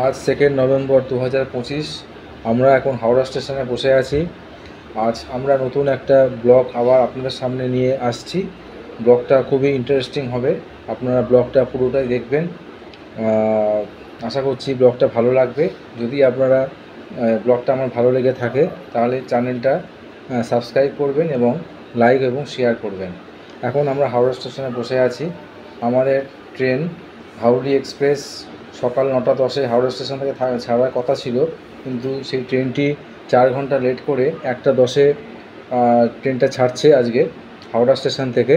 আজ 2 নভেম্বর 2025। আমরা এখন হাওড়া স্টেশনে বসে আছি। আজ আমরা নতুন একটা ব্লগ আবার আপনাদের সামনে নিয়ে আসছি। ব্লগটা খুবই ইন্টারেস্টিং হবে, আপনারা ব্লগটা পুরোটাই দেখবেন। আশা করছি ব্লগটা ভালো লাগবে। যদি আপনারা ব্লগটা আমার ভালো লেগে থাকে তাহলে চ্যানেলটা সাবস্ক্রাইব করবেন এবং লাইক এবং শেয়ার করবেন। এখন আমরা হাওড়া স্টেশনে বসে আছি। আমাদের ট্রেন হাওড়ি এক্সপ্রেস সকাল 9:10 হাওড়া স্টেশন থেকে ছাড়ার কথা ছিল, কিন্তু সেই ট্রেনটি 4 ঘন্টা লেট করে 1:10 ট্রেনটা ছাড়ছে আজকে হাওড়া স্টেশন থেকে।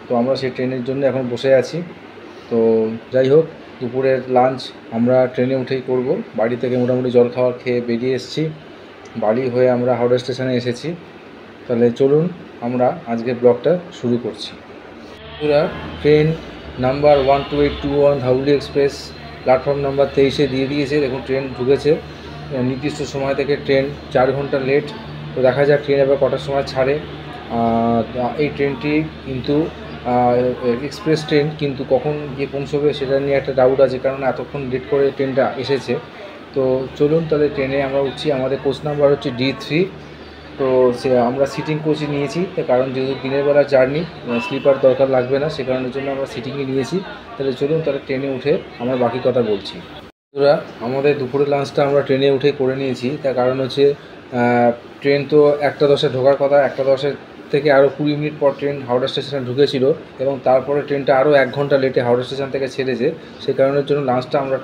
তো আমরা সেই ট্রেনের জন্য এখন বসে আছি। তো যাই হোক, দুপুরের লাঞ্চ আমরা ট্রেনে উঠেই করব। বাড়ি থেকে মোটামুটি জলখাবার খেয়ে বেরিয়ে এসেছি। বাড়ি হয়ে আমরা হাওড়া স্টেশনে এসেছি। তাহলে চলুন আমরা আজকে ব্লগটা শুরু করছি। পুরা train number 12821 Howrah express platform number 23-এ দিয়ে দিয়েছে। দেখুন ট্রেন ঢুকেছে। নির্দিষ্ট সময় থেকে ট্রেন 4 ঘন্টা লেট। তো দেখা যাক ট্রেন এবার কটার সময় ছাড়ে। এই ট্রেনটি কিন্তু এক্সপ্রেস ট্রেন, কিন্তু কখন গিয়ে পৌঁছবে সেটা নিয়ে একটা ডাউট আছে, কারণ এতক্ষণ লেট করে ট্রেনটা এসেছে। তো চলুন তাহলে ট্রেনে আমরা উঠছি। আমাদের কোচ নাম্বার হচ্ছে D3। তো আমরা সিটিং কোচই নিয়েছি, কারণ যেহেতু দিনের বেলা জার্নি, স্লিপার দরকার লাগবে না, সে কারণের জন্য আমরা সিটিংই নিয়েছি। তাহলে চলুন তাহলে ট্রেনে উঠে আমরা বাকি কথা বলছি। বন্ধুরা, আমাদের দুপুরের লাঞ্চটা আমরা ট্রেনে উঠে করে নিয়েছি। তার কারণ হচ্ছে ট্রেন তো 1:10 ঢোকার কথা, 1:10 থেকে আরও 20 মিনিট পর ট্রেন হাওড়া স্টেশনে ঢুকেছিল, এবং তারপরে ট্রেনটা আরও 1 ঘন্টা লেটে হাওড়া স্টেশন থেকে ছেড়েছে। সেই কারণের জন্য লাঞ্চটা আমরা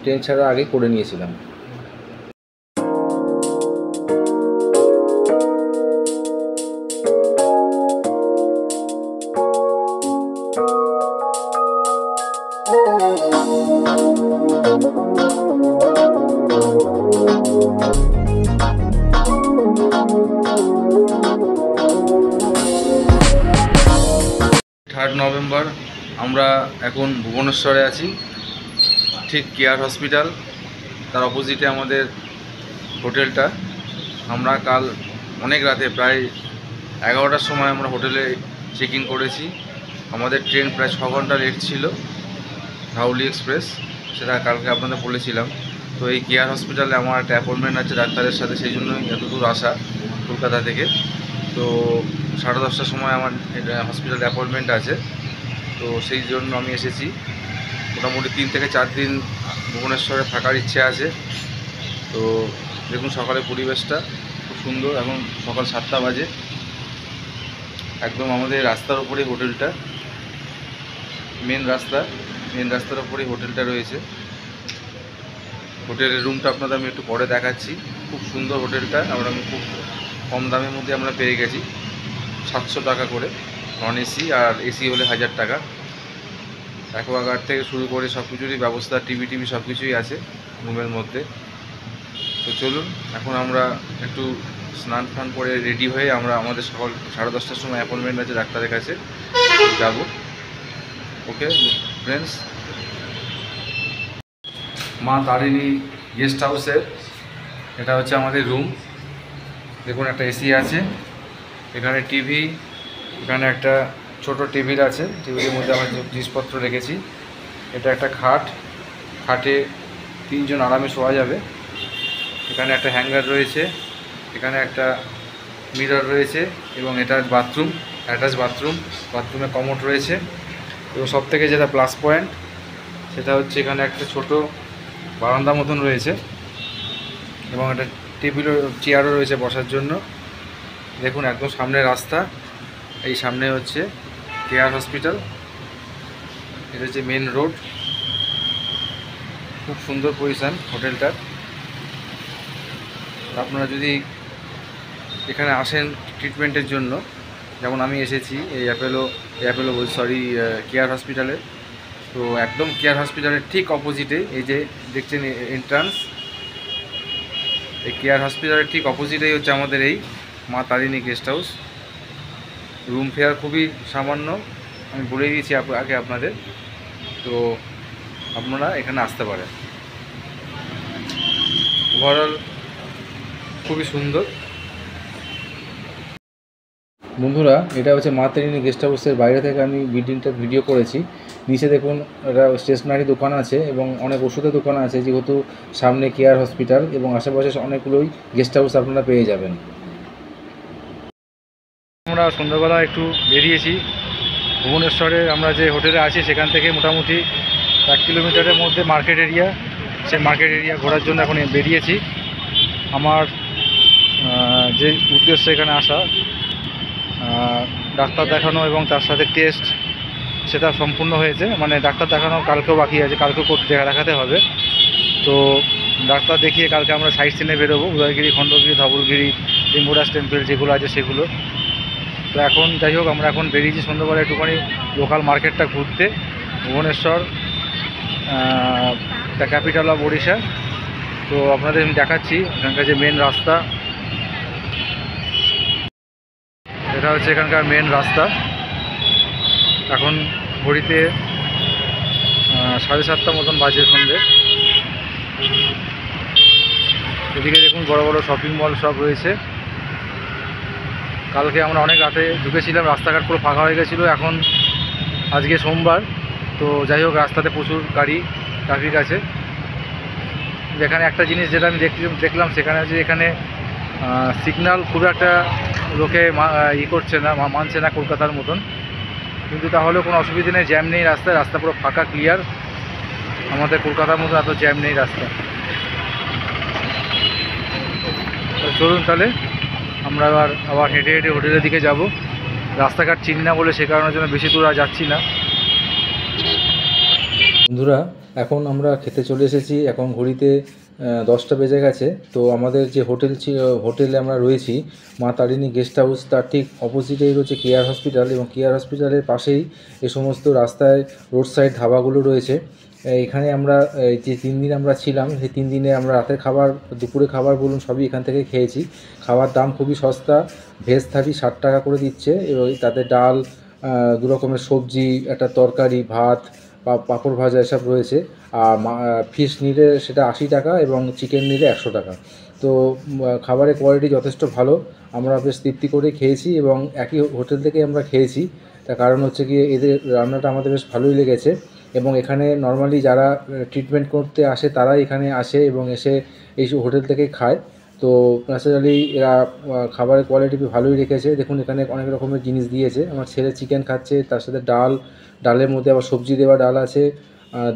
ট্রেন ছাড়ার আগে করে নিয়েছিলাম। নভেম্বর আমরা এখন ভুবনেশ্বরে আছি, ঠিক কেয়ার হসপিটাল তার অপোজিটে আমাদের হোটেলটা। আমরা কাল অনেক রাতে প্রায় 11টার সময় আমরা হোটেলে চেক ইন করেছি। আমাদের ট্রেন প্রায় 6 ঘন্টা লেট ছিল, হাওড়ি এক্সপ্রেস, সেটা কালকে আপনাদের বলেছিলাম। তো এই কেয়ার হসপিটালে আমার একটা অ্যাপয়েন্টমেন্ট আছে ডাক্তারের সাথে, সেই জন্যই এত দূর আসা কলকাতা থেকে। তো 10:30টার সময় আমার হসপিটালে অ্যাপয়েন্টমেন্ট আছে, তো সেই জন্য আমি এসেছি। মোটামুটি 3 থেকে 4 দিন ভুবনেশ্বরে থাকার ইচ্ছে আছে। তো দেখুন সকালের পরিবেশটা খুব সুন্দর। এখন সকাল 7টা বাজে। একদম আমাদের রাস্তার ওপরেই হোটেলটা, মেন রাস্তার ওপরেই হোটেলটা রয়েছে। হোটেলের রুমটা আপনাদের আমি একটু পরে দেখাচ্ছি। খুব সুন্দর হোটেলটা, আমি খুব কম দামের মধ্যে আমরা পেয়ে গেছি। 700 টাকা করে নন এসি, আর এসি হলে 1000 টাকা। অ্যাকোয়াগার্ড থেকে শুরু করে সব কিছুরই ব্যবস্থা, টিভি সব কিছুই আছে রুমের মধ্যে। তো চলুন এখন আমরা একটু স্নান ফান করে রেডি হয়ে আমরা আমাদের সকাল 10:30টার সময় অ্যাপয়েন্টমেন্ট আছে ডাক্তারের কাছে যাব। ওকে ফ্রেন্ডস, মা তারিণী গেস্ট হাউসের এটা হচ্ছে আমাদের রুম। দেখুন একটা এসি আছে, এখানে টিভি, এখানে একটা ছোট টেবিল আছে, টেবিলের মধ্যে আমরা জিনিসপত্র রেখেছি। এটা একটা খাটে 3 জন আরামে শোয়া যাবে। এখানে একটা হ্যাঙ্গার রয়েছে, এখানে একটা মিরর রয়েছে, এবং এটা বাথরুম, অ্যাটাচ বাথরুমে কমোড রয়েছে। এবং সবথেকে যেটা প্লাস পয়েন্ট সেটা হচ্ছে এখানে একটা ছোট বারান্দা মতন রয়েছে, এবং একটা চেয়ারও রয়েছে বসার জন্য। দেখুন একদম সামনে রাস্তা, এই সামনে হচ্ছে কেয়ার হসপিটাল, এটা হচ্ছে মেন রোড। খুব সুন্দর পজিশান হোটেলটার। আপনারা যদি এখানে আসেন ট্রিটমেন্টের জন্য, যেমন আমি এসেছি এই কেয়ার হসপিটালে। তো একদম কেয়ার হসপিটালের ঠিক অপোজিটে এই যে দেখছেন এন্ট্রান্স, এই কেয়ার হসপিটালের ঠিক অপোজিটেই হচ্ছে আমাদের এই মা Tarini guest house. Room fair খুবই সামান্য, আমি বলে দিয়েছি আগে আপনাদের। তো আপনারা এখানে আসতে পারেন। ওভারঅল খুবই সুন্দর। বন্ধুরা, এটা হচ্ছে মা তারিণী গেস্ট হাউসের বাইরে থেকে আমি ভিডিও করেছি। নিচে দেখুন একটা স্টেশনারি দোকান আছে এবং অনেক ওষুধের দোকান আছে, যেহেতু সামনে কেয়ার হসপিটাল এবং আশেপাশে অনেকগুলোই গেস্ট হাউস আপনারা পেয়ে যাবেন। আমরা সন্ধ্যাবেলা একটু বেরিয়েছি ভুবনেশ্বরে, আমরা যে হোটেলে আছি সেখান থেকে মোটামুটি 1 কিলোমিটারের মধ্যে মার্কেট এরিয়া, সেই মার্কেট এরিয়া ঘোরার জন্য এখন বেরিয়েছি। আমার যে উদ্দেশ্য এখানে আসা, ডাক্তার দেখানো এবং তার সাথে টেস্ট, সেটা সম্পূর্ণ হয়েছে। মানে ডাক্তার দেখানো কালকেও বাকি আছে, কালকেও দেখাতে হবে। তো ডাক্তার দেখিয়ে কালকে আমরা সাইট সিনে বেরোবো, উদয়গিরি, খণ্ডগিরি, ধবলগিরি, লিঙ্গরাজ টেম্পল যেগুলো আছে সেগুলো। তো এখন যাই হোক, আমরা এখন বেরিয়েছি সন্ধ্যাবেলা একটুখানি লোকাল মার্কেটটা ঘুরতে। Bhubaneswar the capital of Odisha. তো আপনাদের আমি দেখাচ্ছি এখানকার যে মেন রাস্তা, এটা হচ্ছে এখানকার মেন রাস্তা। এখন ঘড়িতে 7:30 মতন বাজে সন্ধ্যে। এদিকে দেখুন বড় বড় শপিং মল সব রয়েছে। কালকে আমরা অনেক রাতে ঢুকেছিলাম, রাস্তাঘাট পুরো ফাঁকা হয়ে গেছিলো। এখন আজকে সোমবার, তো যাই হোক রাস্তাতে প্রচুর গাড়ি ট্রাফিক আছে। যেখানে একটা জিনিস যেটা আমি দেখলাম সেখানে যে এখানে সিগন্যাল খুব একটা লোকে করছে না, মানছে না কলকাতার মতন। কিন্তু তাহলেও কোনো অসুবিধা নেই, জ্যাম নেই রাস্তায়, রাস্তা পুরো ফাঁকা ক্লিয়ার। আমাদের কলকাতার মতো এত জ্যাম নেই রাস্তা। চলুন তাহলে আমরা আবার হেঁটে হেঁটে হোটেলের দিকে যাব। রাস্তাঘাট চিনি না বলে সে কারণের জন্য বেশি দূর আর যাচ্ছি না। বন্ধুরা, এখন আমরা খেতে চলে এসেছি। এখন ঘড়িতে 10টা বেজে গেছে। তো আমাদের যে হোটেলে আমরা রয়েছি, মা তারিণী গেস্ট হাউস, তার ঠিক অপোজিটেই রয়েছে কেয়ার হসপিটাল এবং কেয়ার হসপিটালের পাশেই এ সমস্ত রাস্তায় রোড সাইড ধাবাগুলো রয়েছে। এখানে আমরা যে 3 দিন আমরা ছিলাম, সেই 3 দিনে আমরা রাতের খাবার, দুপুরে খাবার বলুন সবই এখান থেকে খেয়েছি। খাবার দাম খুবই সস্তা। ভেজ থালি 60 টাকা করে দিচ্ছে এবং তাতে ডাল, 2 রকমের সবজি, একটা তরকারি, ভাত বা পাঁপড় ভাজা এসব রয়েছে। আর ফিশ নিলে সেটা 80 টাকা এবং চিকেন নিলে 100 টাকা। তো খাবারের কোয়ালিটি যথেষ্ট ভালো। আমরা বেশ তৃপ্তি করে খেয়েছি এবং একই হোটেল থেকেই আমরা খেয়েছি। তার কারণ হচ্ছে গিয়ে এদের রান্নাটা আমাদের বেশ ভালোই লেগেছে এবং এখানে নর্মালি যারা ট্রিটমেন্ট করতে আসে তারাই এখানে আসে এবং এসে এই হোটেল থেকে খায়। তো ন্যাচারালি এরা খাবারের কোয়ালিটি ভালোই রেখেছে। দেখুন এখানে অনেক রকমের জিনিস দিয়েছে। আমার ছেলে চিকেন খাচ্ছে, তার সাথে ডালের মধ্যে আবার সবজি দেওয়া ডাল আছে,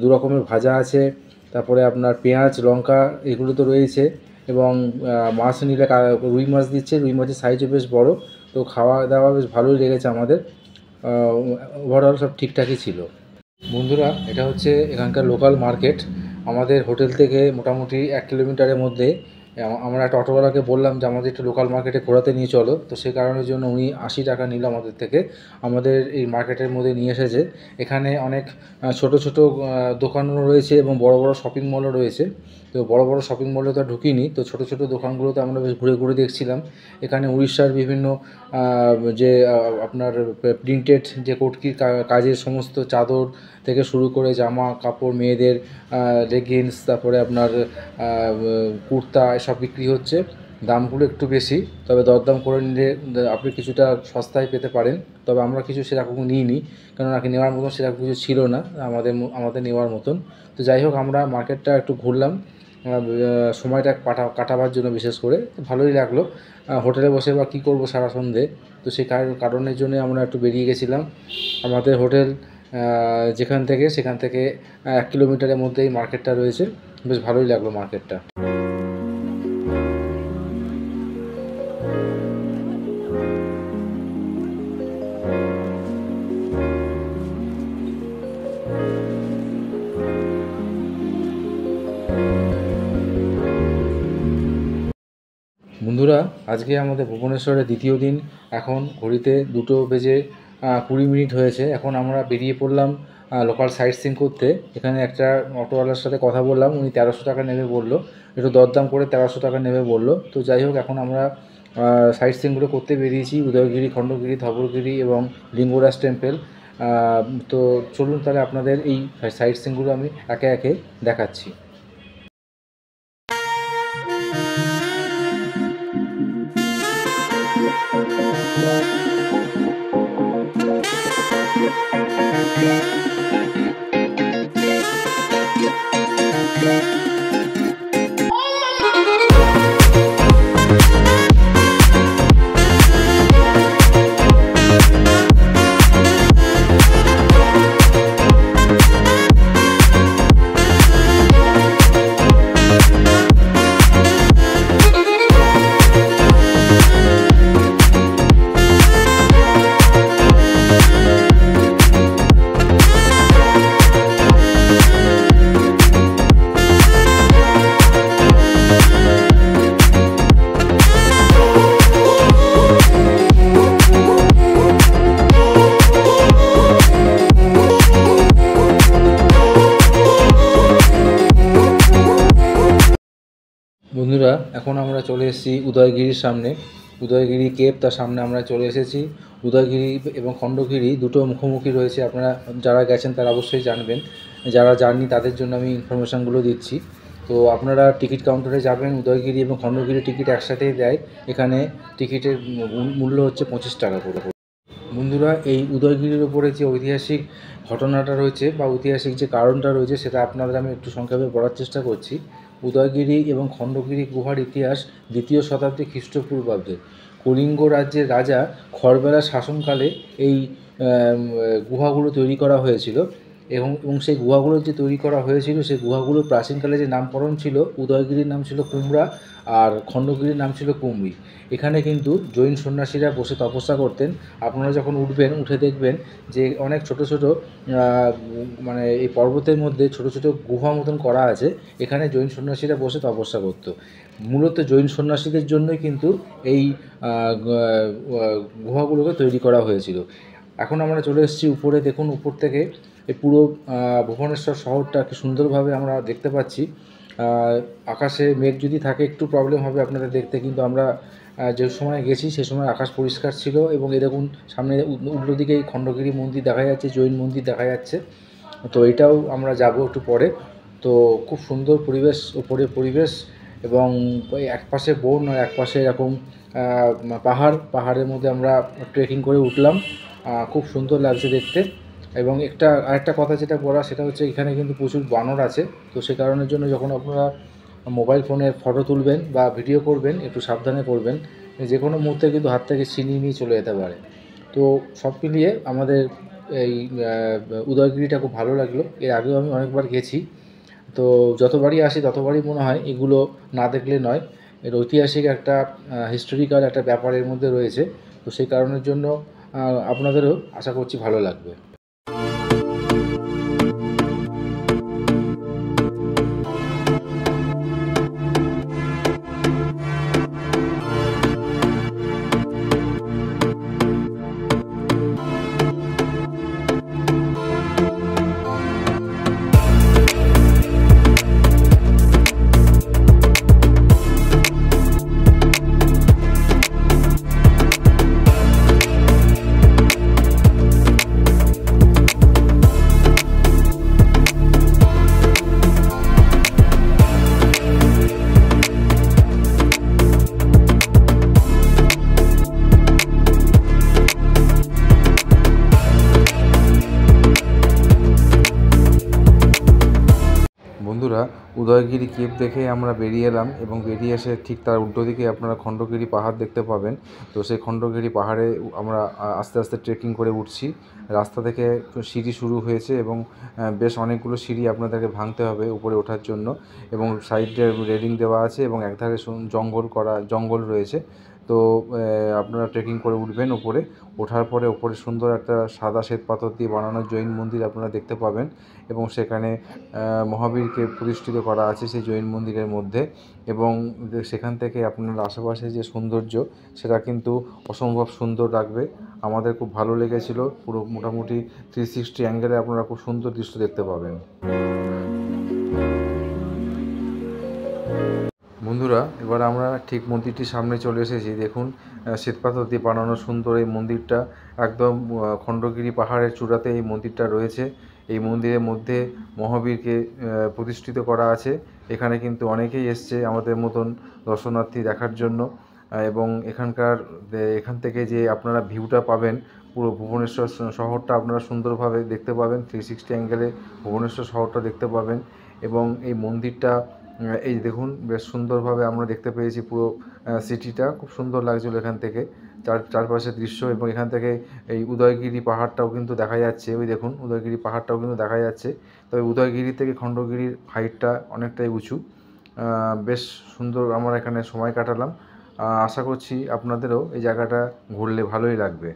2 রকমের ভাজা আছে, তারপরে আপনার পেঁয়াজ, লঙ্কা এগুলো তো রয়েছে এবং মাছ নিলে রুই মাছ দিচ্ছে। রুই মাছের সাইজও বেশ বড়। তো খাওয়া দাওয়া বেশ ভালোই লেগেছে আমাদের। ওভারঅল সব ঠিকঠাকই ছিল। বন্ধুরা, এটা হচ্ছে এখানকার লোকাল মার্কেট। আমাদের হোটেল থেকে মোটামুটি 1 কিলোমিটারের মধ্যে। আমরা একটা অটোওয়ালাকে বললাম যে আমাদের একটু লোকাল মার্কেটে ঘোরাতে নিয়ে চলো। তো সেই কারণের জন্য উনি 80 টাকা নিল আমাদের থেকে, আমাদের এই মার্কেটের মধ্যে নিয়ে এসেছে। এখানে অনেক ছোট ছোট দোকানও রয়েছে এবং বড় বড় শপিং মলও রয়েছে। তো বড় বড় শপিং মলে তো ঢুকিনি, তো ছোট ছোট দোকানগুলোতে আমরা বেশ ঘুরে ঘুরে দেখছিলাম। এখানে উড়িষ্যার বিভিন্ন যে আপনার প্রিন্টেড যে কটকির কাজের সমস্ত চাদর থেকে শুরু করে জামা কাপড়, মেয়েদের লেগিংস, তারপরে আপনার কুর্তা এসব বিক্রি হচ্ছে। দামগুলো একটু বেশি, তবে দরদাম করে নিলে আপনি কিছুটা সস্তায় পেতে পারেন। তবে আমরা কিছু সেরকম নিইনি, কারণ নাকি নেওয়ার মতন সেরকম কিছু ছিল না আমাদের নেওয়ার মতন। তো যাই হোক, আমরা মার্কেটটা একটু ঘুরলাম সময়টা কাটাবার জন্য, বিশেষ করে ভালোই লাগলো। হোটেলে বসে বা কী করবো সারা সন্ধে, তো সেই কারণের জন্য আমরা একটু বেরিয়ে গেছিলাম। আমাদের হোটেল সেখান থেকে 1 কিলোমিটারের মধ্যেই মার্কেটটা রয়েছে। বেশ ভালোই লাগলো মার্কেটটা। বন্ধুরা, আজকে আমাদের ভুবনেশ্বরের দ্বিতীয় দিন। এখন ঘড়িতে 2:20 হয়েছে। এখন আমরা বেরিয়ে পড়লাম লোকাল সাইট সিইং করতে। এখানে একটা অটোওয়ালার সাথে কথা বললাম, উনি 1300 টাকা নেবে বললো। একটু দরদাম করে 1300 টাকা নেবে বললো। তো যাই হোক, এখন আমরা সাইট সিইংগুলো করতে বেরিয়েছি, উদয়গিরি, খণ্ডগিরি, ধবলগিরি এবং লিঙ্গরাজ টেম্পল। তো চলুন তাহলে আপনাদের এই সাইট সিইংগুলো আমি একে একে দেখাচ্ছি। বন্ধুরা, এখন আমরা চলে এসেছি উদয়গিরির সামনে। উদয়গিরি কেভ, তার সামনে আমরা চলে এসেছি। উদয়গিরি এবং খণ্ডগিরি দুটো মুখোমুখি রয়েছে। আপনারা যারা গেছেন তারা অবশ্যই জানবেন, যারা যাননি তাদের জন্য আমি ইনফরমেশানগুলো দিচ্ছি। তো আপনারা টিকিট কাউন্টারে যাবেন, উদয়গিরি এবং খণ্ডগিরি টিকিট একসাথেই দেয়। এখানে টিকিটের মূল্য হচ্ছে 25 টাকা করে। বন্ধুরা, এই উদয়গিরির ওপরে যে ঐতিহাসিক ঘটনাটা রয়েছে বা ঐতিহাসিক যে কারণটা রয়েছে সেটা আপনাদের আমি একটু সংক্ষেপে বলার চেষ্টা করছি। উদয়গিরি এবং খণ্ডগিরি গুহার ইতিহাস 2য় শতাব্দী খ্রিস্টপূর্বাব্দে কলিঙ্গ রাজ্যের রাজা খরবেলার শাসনকালে এই গুহাগুলো তৈরি করা হয়েছিল। এবং সেই গুহাগুলো যে তৈরি করা হয়েছিল সেই গুহাগুলোর প্রাচীনকালে যে নামকরণ ছিল, উদয়গিরির নাম ছিল কুমড়া আর খণ্ডগিরির নাম ছিল কুমরি। এখানে কিন্তু জৈন সন্ন্যাসীরা বসে তপস্যা করতেন। আপনারা যখন উঠবেন, উঠে দেখবেন যে অনেক ছোট ছোট মানে এই পর্বতের মধ্যে ছোট ছোট গুহা মতন করা আছে। এখানে জৈন সন্ন্যাসীরা বসে তপস্যা করতো। মূলত জৈন সন্ন্যাসীদের জন্যই কিন্তু এই গুহাগুলোকে তৈরি করা হয়েছিল। এখন আমরা চলে এসেছি উপরে। দেখুন, উপর থেকে এই পুরো ভুবনেশ্বর শহরটা কি সুন্দরভাবে আমরা দেখতে পাচ্ছি। আকাশে মেঘ যদি থাকে একটু প্রবলেম হবে আপনাদের দেখতে, কিন্তু আমরা যে সময় গেছি সে সময় আকাশ পরিষ্কার ছিল। এবং এই দেখুন, সামনে উল্টো দিকে এই খণ্ডগিরি মন্দির দেখা যাচ্ছে, জৈন মন্দির দেখা যাচ্ছে। তো এটাও আমরা যাব একটু পরে। তো খুব সুন্দর পরিবেশ, উপরে পরিবেশ, এবং এক পাশে বন আর এক পাশে এরকম পাহাড়ের মধ্যে আমরা ট্রেকিং করে উঠলাম। খুব সুন্দর লাগছে দেখতে। এবং আরেকটা কথা যেটা বলা, সেটা হচ্ছে এখানে কিন্তু প্রচুর বানর আছে। তো সে কারণের জন্য যখন আপনারা মোবাইল ফোনে ফটো তুলবেন বা ভিডিও করবেন, একটু সাবধানে করবেন। যে কোনো মুহূর্তে কিন্তু হাত থেকে ছিনিয়ে নিয়ে চলে যেতে পারে। তো সব মিলিয়ে আমাদের এই উদয়গিরিটা খুব ভালো লাগলো। এর আগেও আমি অনেকবার গেছি। তো যতবারই আসি ততবারই মনে হয় এগুলো না দেখলে নয়। এর ঐতিহাসিক একটা হিস্টোরিক্যাল একটা ব্যাপারের মধ্যে রয়েছে। তো সেই কারণের জন্য আপনাদেরও আশা করছি ভালো লাগবে। বন্ধুরা, উদয়গিরি কেভ দেখে আমরা বেরিয়ে এলাম এবং বেরিয়ে এসে ঠিক তার উল্টো দিকে আপনারা খণ্ডগিরি পাহাড় দেখতে পাবেন। তো সেই খণ্ডগিরি পাহাড়ে আমরা আস্তে আস্তে ট্রেকিং করে উঠছি। রাস্তা থেকে সিঁড়ি শুরু হয়েছে এবং বেশ অনেকগুলো সিঁড়ি আপনাদেরকে ভাঙতে হবে উপরে ওঠার জন্য। এবং সাইডে রেলিং দেওয়া আছে এবং একধারে জঙ্গল রয়েছে। তো আপনারা ট্রেকিং করে উঠবেন উপরে। ওঠার পরে ওপরে সুন্দর একটা সাদা শ্বেতপাথর দিয়ে বানানো জৈন মন্দির আপনারা দেখতে পাবেন। এবং সেখানে মহাবীরকে প্রতিষ্ঠিত করা আছে সেই জৈন মন্দিরের মধ্যে। এবং সেখান থেকে আপনার আশেপাশে যে সৌন্দর্য, সেটা কিন্তু অসম্ভব সুন্দর লাগবে। আমাদের খুব ভালো লেগেছিল। পুরো মোটামুটি 360 অ্যাঙ্গেলে আপনারা খুব সুন্দর দৃশ্য দেখতে পাবেন। বন্ধুরা, এবার আমরা ঠিক মন্দিরটির সামনে চলে এসেছি। দেখুন, শ্বেতপাথর দিয়ে বানানো সুন্দর এই মন্দিরটা। একদম খণ্ডগিরি পাহাড়ের চূড়াতে এই মন্দিরটা রয়েছে। এই মন্দিরের মধ্যে মহাবীরকে প্রতিষ্ঠিত করা আছে। এখানে কিন্তু অনেকেই এসছে আমাদের মতন দর্শনার্থী দেখার জন্য। এবং এখান থেকে যে আপনারা ভিউটা পাবেন, পুরো ভুবনেশ্বর শহরটা আপনারা সুন্দরভাবে দেখতে পাবেন। 360 অ্যাঙ্গেলে ভুবনেশ্বর শহরটা দেখতে পাবেন। এবং এই মন্দিরটা এই দেখুন, বেশ সুন্দরভাবে আমরা দেখতে পেয়েছি পুরো সিটিটা। খুব সুন্দর লাগছিল এখান থেকে চারপাশের দৃশ্য। এবং এখান থেকে এই উদয়গিরি পাহাড়টাও কিন্তু দেখা যাচ্ছে। ওই দেখুন, উদয়গিরি পাহাড়টাও কিন্তু দেখা যাচ্ছে। তবে উদয়গিরি থেকে খণ্ডগিরির হাইটটা অনেকটাই উঁচু। বেশ সুন্দর আমরা এখানে সময় কাটালাম। আশা করছি আপনাদেরও এই জায়গাটা ঘুরলে ভালোই লাগবে।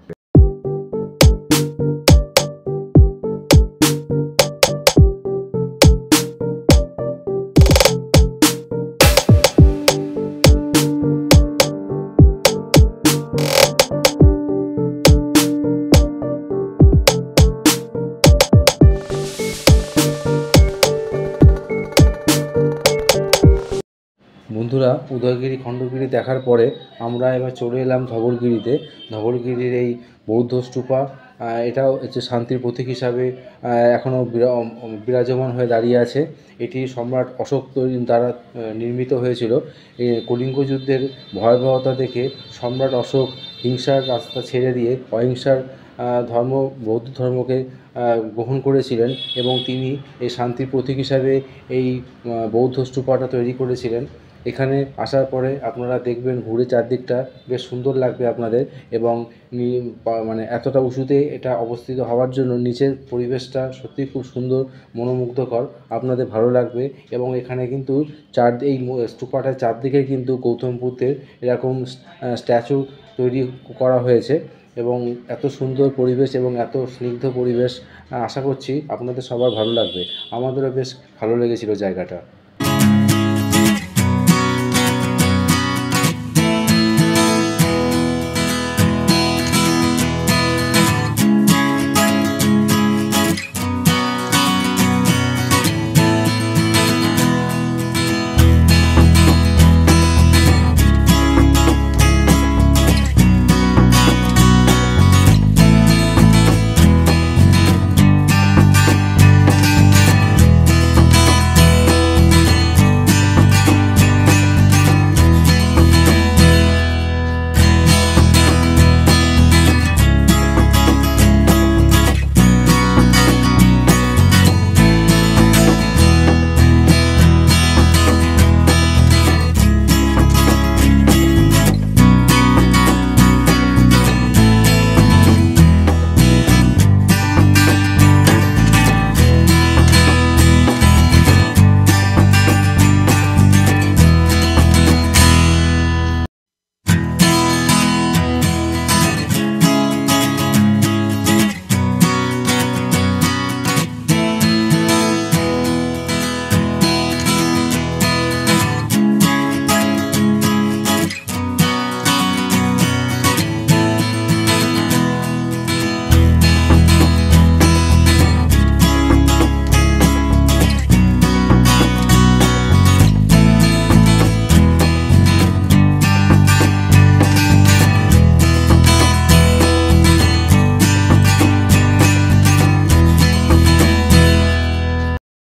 বন্ধুরা, উদয়গিরি খণ্ডগিরি দেখার পরে আমরা এবার চলে এলাম ধবলগিরিতে। ধবলগিরির এই বৌদ্ধ স্তূপা, এটাও হচ্ছে শান্তির প্রতীক হিসাবে এখনও বিরাজমান হয়ে দাঁড়িয়ে আছে। এটি সম্রাট অশোক দ্বারা নির্মিত হয়েছিল। কলিঙ্গ যুদ্ধের ভয়াবহতা দেখে সম্রাট অশোক হিংসার রাস্তা ছেড়ে দিয়ে অহিংসার ধর্ম, বৌদ্ধ ধর্মকে গ্রহণ করেছিলেন এবং তিনি এই শান্তির প্রতীক হিসাবে এই বৌদ্ধ স্তূপাটা তৈরি করেছিলেন। এখানে আসার পরে আপনারা দেখবেন ঘুরে চারদিকটা বেশ সুন্দর লাগবে আপনাদের, এবং মানে এতটা উঁচুতে এটা অবস্থিত হওয়ার জন্য নিচের পরিবেশটা সত্যিই খুব সুন্দর, মনোমুগ্ধকর, আপনাদের ভালো লাগবে। এবং এখানে কিন্তু এই স্তূপাটার চারদিকে কিন্তু গৌতম বুদ্ধের এরকম স্ট্যাচু তৈরি করা হয়েছে, এবং এত সুন্দর পরিবেশ এবং এত স্নিগ্ধ পরিবেশ, আশা করছি আপনাদের সবার ভালো লাগবে। আমাদেরও বেশ ভালো লেগেছিল জায়গাটা।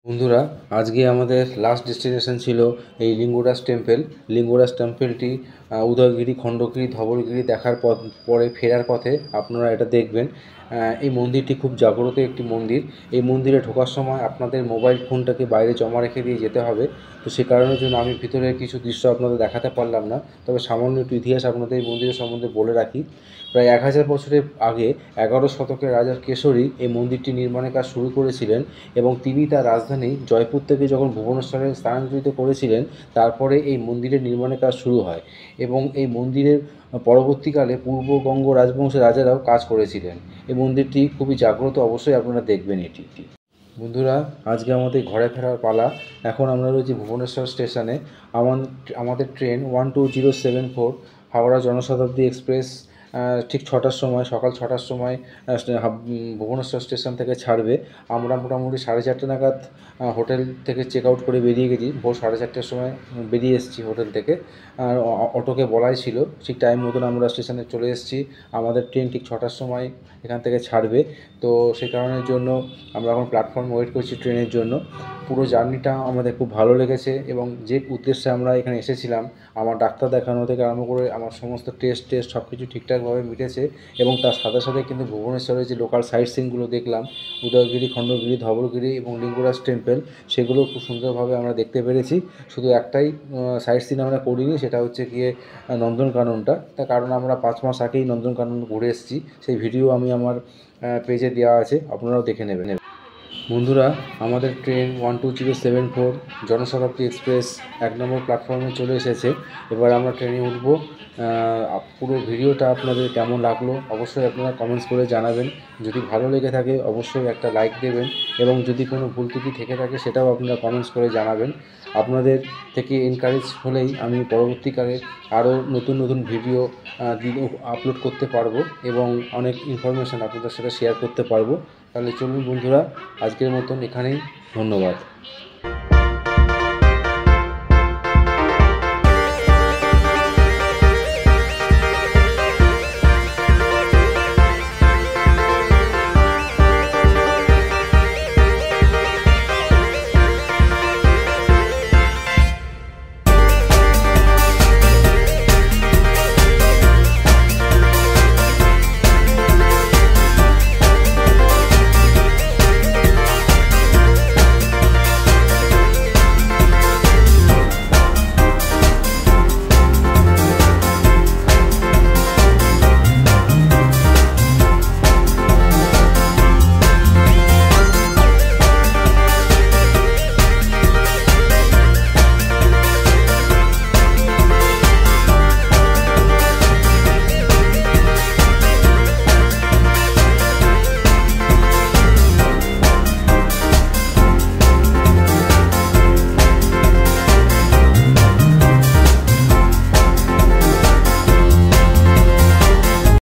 বন্ধুরা, আজকে আমাদের লাস্ট ডেস্টিনেশন ছিল এই লিঙ্গরাজ টেম্পল। লিঙ্গরাজ টেম্পলটি উদয়গিরি, খণ্ডগিরি, ধবলগিরি দেখার পরে ফেরার পথে আপনারা এটা দেখবেন। এই মন্দিরটি খুব জাগ্রত একটি মন্দির। এই মন্দিরে ঢোকার সময় আপনাদের মোবাইল ফোনটাকে বাইরে জমা রেখে দিয়ে যেতে হবে। তো সে কারণের জন্য আমি ভিতরে কিছু দৃশ্য আপনাদের দেখাতে পারলাম না, তবে সামান্য একটু ইতিহাস আপনাদের এই মন্দিরের সম্বন্ধে বলে রাখি। প্রায় 1000 বছরের আগে 11 শতকের রাজা কেশরী এই মন্দিরটি নির্মাণের কাজ শুরু করেছিলেন, এবং তিনি তার রাজধানী জয়পুর থেকে যখন ভুবনেশ্বরে স্থানান্তরিত করেছিলেন, তারপরে এই মন্দিরের নির্মাণের কাজ শুরু হয়। এবং এই মন্দিরের পরবর্তীকালে পূর্ববঙ্গ রাজবংশের রাজারাও কাজ করেছিলেন। এই মন্দিরটি খুবই জাগ্রত, অবশ্যই আপনারা দেখবেন এটি। বন্ধুরা, আজকে আমাদের ঘরে ফেরার পালা। এখন আমরা রয়েছি ভুবনেশ্বর স্টেশনে। আমাদের ট্রেন 12074 হাওড়া জনশতাব্দী এক্সপ্রেস ঠিক 6টার সময়, সকাল 6টার সময় ভুবনেশ্বর স্টেশন থেকে ছাড়বে। আমরা মোটামুটি 4:30 নাগাদ হোটেল থেকে চেক আউট করে বেরিয়ে গেছি। ভোর 4:30টার সময় বেরিয়ে এসেছি হোটেল থেকে। আর অটোকে বলাই ছিল, ঠিক টাইম মতন আমরা স্টেশনে চলে এসেছি। আমাদের ট্রেন ঠিক 6টার সময় এখান থেকে ছাড়বে। তো সেই কারণের জন্য আমরা এখন প্ল্যাটফর্মে ওয়েট করছি ট্রেনের জন্য। পুরো জার্নিটা আমাদের খুব ভালো লেগেছে, এবং যে উদ্দেশ্যে আমরা এখানে এসেছিলাম, আমার ডাক্তার দেখানো থেকে আরম্ভ করে আমার সমস্ত টেস্ট সব কিছু ঠিকঠাকভাবে মিটেছে। এবং তার সাথে সাথে কিন্তু ভুবনেশ্বরের যে লোকাল সাইট সিনগুলো দেখলাম, উদয়গিরি, খণ্ডগিরি, ধবলগিরি এবং লিঙ্গরাজ টেম্পল, সেগুলো খুব সুন্দরভাবে আমরা দেখতে পেরেছি। শুধু একটাই সাইট সিন আমরা করিনি, সেটা হচ্ছে গিয়ে নন্দনকাননটা। তার কারণ আমরা 5 মাস আগেই নন্দনকানন ঘুরে এসেছি। সেই ভিডিও আমি আমার পেজে দেওয়া আছে, আপনারাও দেখে নেবেন। বন্ধুরা, আমাদের ট্রেন 12074 জনশতাব্দী এক্সপ্রেস 1 নম্বর প্ল্যাটফর্মে চলে এসেছে। এবার আমরা ট্রেনে উঠব। পুরো ভিডিওটা আপনাদের কেমন লাগলো অবশ্যই আপনারা কমেন্টস করে জানাবেন। যদি ভালো লেগে থাকে অবশ্যই একটা লাইক দেবেন, এবং যদি কোনো ভুল ত্রুটি থেকে থাকে সেটাও আপনারা কমেন্টস করে জানাবেন। আপনাদের থেকে এনকারেজ হলেই আমি পরবর্তীকালে আরও নতুন নতুন ভিডিও আপলোড করতে পারবো, এবং অনেক ইনফরমেশান আপনাদের সাথে শেয়ার করতে পারবো। তাহলে চলুন বন্ধুরা, আজকের মতন এখানেই। ধন্যবাদ।